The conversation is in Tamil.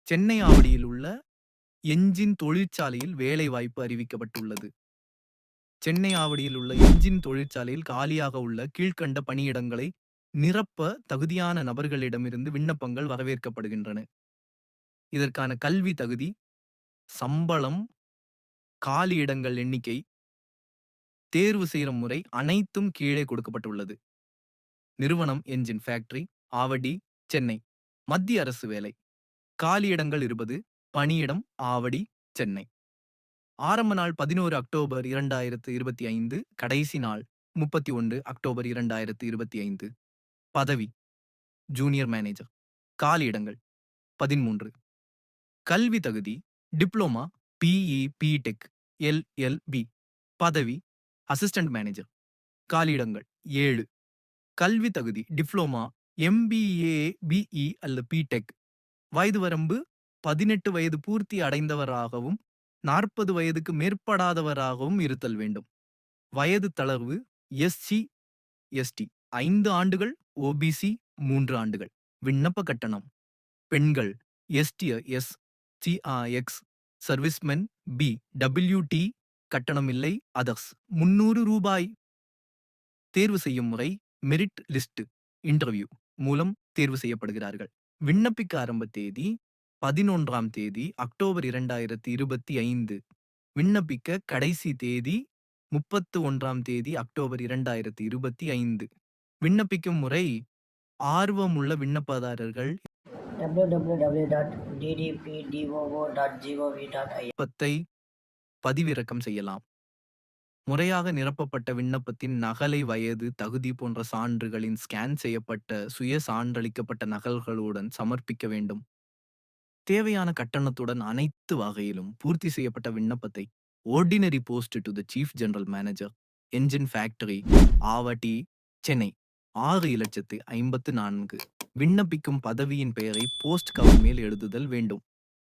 சென்னை ஆவடியில் உள்ள என்ஜின் தொழிற்சாலையில் வேலைவாய்ப்பு அறிவிக்கப்பட்டுள்ளது. சென்னை ஆவடியில் உள்ள என்ஜின் தொழிற்சாலையில் காலியாக உள்ள கீழ்க்கண்ட பணியிடங்களை நிரப்ப தகுதியான நபர்களிடமிருந்து விண்ணப்பங்கள் வரவேற்கப்படுகின்றன. இதற்கான கல்வி தகுதி, சம்பளம், காலியிடங்கள் எண்ணிக்கை, தேர்வு செய்யும் முறை அனைத்தும் கீழே கொடுக்கப்பட்டுள்ளது. நிறுவனம் என்ஜின் ஃபேக்டரி, ஆவடி, சென்னை. மத்திய அரசு வேலை. காலியிடங்கள் 20. பணியிடம் ஆவடி, சென்னை. ஆரம்ப நாள் 11 அக்டோபர் 2025. கடைசி நாள் 31 அக்டோபர் 2025. பதவி ஜூனியர் மேனேஜர். காலியிடங்கள் 13. கல்வி தகுதி டிப்ளோமா, பிஇ, பிடெக், எல்எல்பி. பதவி அசிஸ்டன்ட் மேனேஜர். காலியிடங்கள் 7. கல்வி தகுதி டிப்ளோமா, எம்பிஏ, பிஇ அல்லது பிடெக். வயது வரம்பு 18 வயது பூர்த்தி அடைந்தவராகவும் 40 வயதுக்கு மேற்படாதவராகவும் இருத்தல் வேண்டும். வயது தளர்வு எஸ்சி, எஸ்டி 5 ஆண்டுகள், ஓபிசி 3 ஆண்டுகள். விண்ணப்ப கட்டணம் பெண்கள் எஸ்டிஎஸ், சிஆர்எக்ஸ், சர்வீஸ்மென், பி டபிள்யூடி கட்டணம் இல்லை. அதர்ஸ் 300 ரூபாய். தேர்வு செய்யும் முறை மெரிட் லிஸ்ட் இன்டர்வியூ மூலம் தேர்வு செய்யப்படுகிறார்கள். விண்ணப்பிக்க ஆரம்ப தேதி 11ஆம் தேதி அக்டோபர் 2025. விண்ணப்பிக்க கடைசி தேதி 31ஆம் தேதி அக்டோபர் 2025. விண்ணப்பிக்கும் முறை ஆர்வமுள்ள விண்ணப்பதாரர்கள் www.ddpdoo.gov.in விண்ணப்பத்தை பதிவிறக்கம் செய்யலாம். முறையாக நிரப்பப்பட்ட விண்ணப்பத்தின் நகலை வயது, தகுதி போன்ற சான்றுகளின் ஸ்கேன் செய்யப்பட்ட சுய சான்றளிக்கப்பட்ட நகல்களுடன் சமர்ப்பிக்க வேண்டும். தேவையான கட்டணத்துடன் அனைத்து வகையிலும் பூர்த்தி செய்யப்பட்ட விண்ணப்பத்தை ordinary post to the chief general manager, engine factory, Avadi, Chennai 6,54,000. விண்ணப்பிக்கும் பதவியின் பெயரை போஸ்ட் கவர் மேல் எழுதுதல் வேண்டும்.